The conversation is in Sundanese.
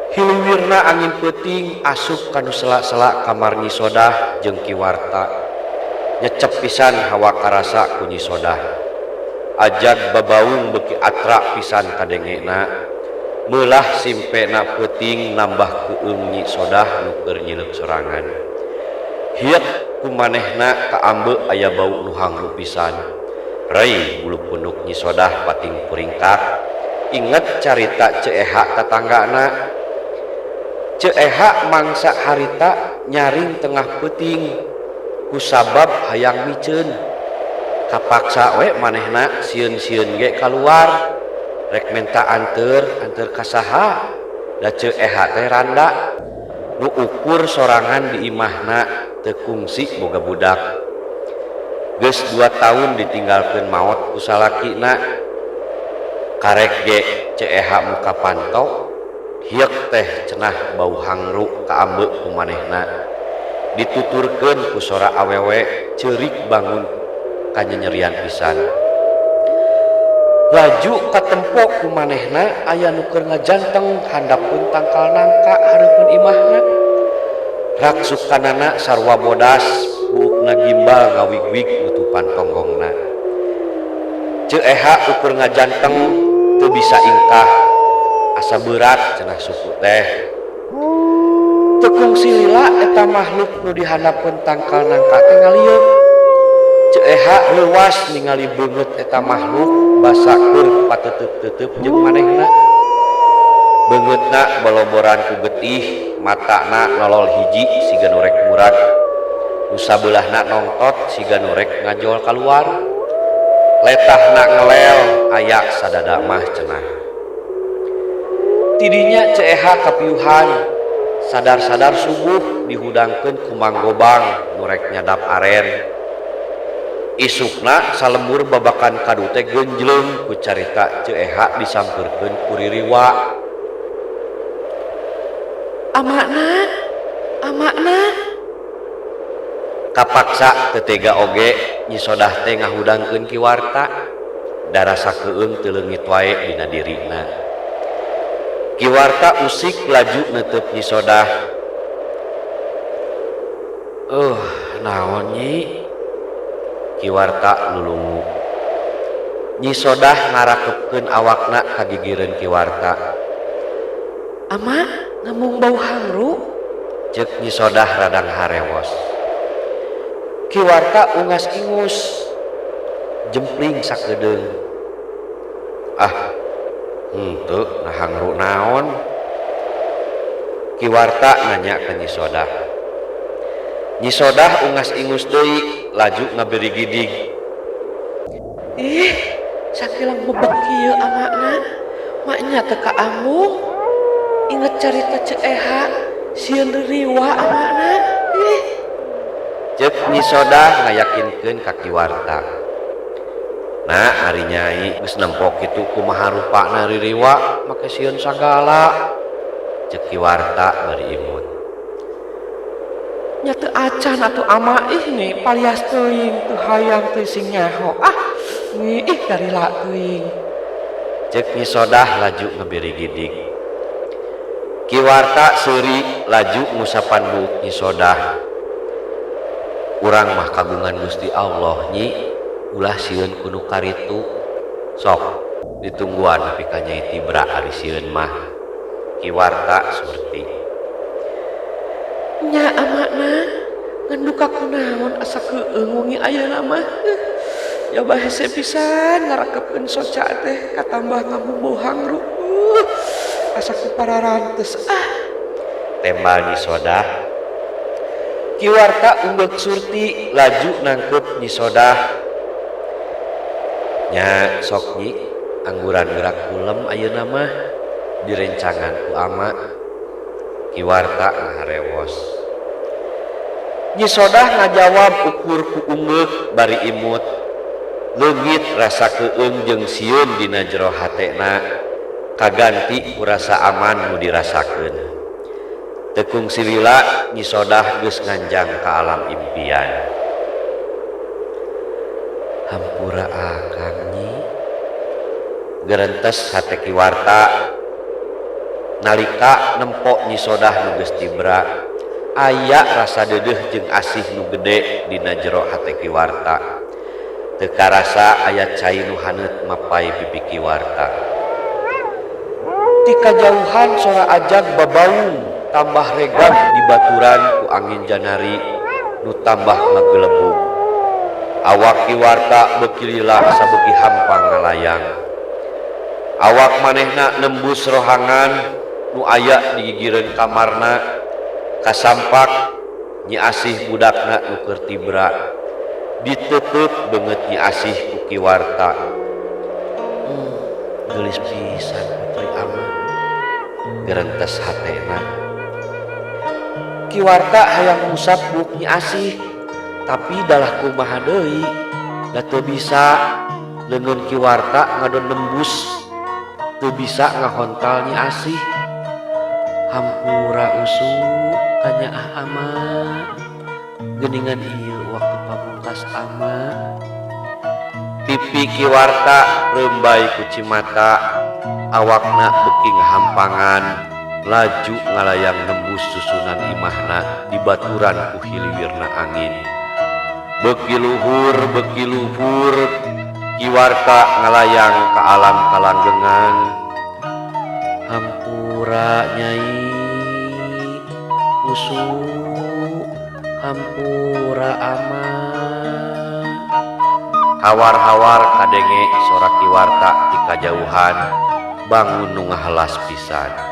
Hiliwirna angin peuting asup kanu sela-sela kamar Nyi Sodah jeung Ki Warta. Nyecep pisan hawa karasa ku Nyi Sodah. Ajag babaung beuki atra pisan kadengena. Meulah simpena peuting nambah keueum Nyi Sodah nu keur nyileuk sorangan. Hiet kumanehna kaambe aya bau nu hangru pisan. Rai bulu punduk Nyi Sodah pating puringkak. Inget carita Ceeha tatanggana. Ceeha mangsa harita nyaring tengah peuting kusabab hayang miceun. Kapaksa we manehna sieun-sieun ge kaluar rek menta anteur ka saha. Da Ceeha teh randa nu ukur sorangan di imahna teu kungsi boga budak. Geus 2 tahun ditinggalkeun maot ku salakina. Karek ge Ceeha muka pantau hiek teh cenah bau hangru kaambe ku manehna. Dituturkeun ku sora awewe ceurik bangun kanyanyerian pisan. Laju katempo ku manehna aya nu keur ngajanteng handapkeun tangkal nangka hareupeun imahna. Rak sukanana sarua bodas buukna gimbal ngawig-wig nutupan tonggongna. Ceeha ukur ngajanteng teu bisa ingkah asa berat cenah suku teh. Teu kungsi lila eta makhluk nu dihandapkeun tangkal nangka teh ngalieu. Ceeha leuwas ningali beungeut eta makhluk basa keur pateuteub-teuteub jeung manehna. Beungeutna boloboran ku getih, matana nolol hiji siga nu rek murag. Nu sabelahna nongtot siga nu rek ngajol kaluar. Letahna ngelel aya sadada mah cenah. Tidinya Ceeha kapiuhan sadar-sadar subuh dihudangkeun ku Mang Gobang nu rek nyadap aren. Isukna salembur babakan kadu teh geunjleung ku carita Ceeha disampeurkeun ku Ririwa. Amakna kapaksa teu tega oge Nyi Sodah teh ngahudangkeun Ki Warta. Da rasa keueung teu leungit wae dina dirina. Ki Warta usik laju neuteub Nyi Sodah. Naon Nyi? Ki Warta lulungu. Nyi Sodah ngarakepkeun awakna kagigireun Ki Warta. Ama ngamung bau hangru? Ceuk Nyi Sodah radang harewos. Ki Warta ungas ingus jempling sakedeung. Henteu hangru naon? Ki Warta nanya ka Nyi Sodah. Nyi Sodah ungas ingus deui laju ngaberi gidig. Sakilang bebek kieu amakna. Maknya teu ka amung. Inget carita Ceeha sieun Ririwa amakna. Ceuk Nyi Sodah ngayakinkeun ka Ki Warta. Nah, ari Nyai geus nempok kitu kumaha rupana Ririwa make sieun sagala. Ceuk Ki Warta bari imut. Nya teu acan atuh ama nih palias teuing teu hayang teu sing nyaho. Darila teuing. Ceuk Nyi Sodah laju ngaberi gidig. Ki Warta seuri laju ngusapan buuk Nyi Sodah. Urang mah kagungan Gusti Allah Nyi, ulah sieun kudu karitu. Sok ditungguan nepi ka Nyai Tibra ari sieun mah. Ki Warta seperti. Nya amakna ngan duka kunaon asa keueung wengi ayeuna mah. Ya bahese pisan ngarakepkeun soca teh katambah ngambung bau hangru. Asa kupararanteus tembal Nyi Sodah. Ki Warta unggek surti laju nangkep Nyi Sodah. Nya sok Nyi angguran gerak kulem ayeuna mah direncangan ku ama. Ki Warta ngaharewos. Nyi Sodah ngajawab ukur ku unggek bari imut. Leungit rasa keueung jeung sieun dina jero hatena kaganti ku rasa aman nu dirasakeun. Tekung silila Nyi Sodah geus nganjang ka alam impian. Hampura akang Nyi. Gerentes hate Ki Warta nalika nempok Nyi Sodah nu geus tibra aya rasa deudeuh jeung asih nu gede dina jero hate Kiwarta. Teu karasa aya cai nu haneut mapai pipi Kiwarta. Ti kajauhan sora ajag babaung tambah regah dibaturan ku angin janari nu tambah ngagelebug. Awak Kiwarta beuki lila sabeuki hampang ngalayang. Awak manehna nembus rohangan nu aya di gigireun kamarna kasampak Nyi Asih budakna nu keur tibra diteuteut beungeut Nyi Asih ku Kiwarta. Geulis pisan putri ama gerentes hatena. Kiwarta hayang ngusap buk Nyi Asih tapi dalah kumaha deui da teu bisa leungeun Kiwarta ngadon nembus teu bisa ngahontal Nyi Asih. Hampura usuk ka Nyaah ama geuningan ieu waktu pamungkas ama. Pipi Kiwarta rembay ku cimata, awakna beuki ngahampangan laju ngalayang nembus susunan imahna di baturan ku hiliwirna angin. Beuki luhur Kiwarta ngalayang ka alam kalanggengan. Hampura Nyai usuk hampura ama. Hawar-hawar kadenge sora Kiwarta di kajauhan bangun nu ngahelas pisan.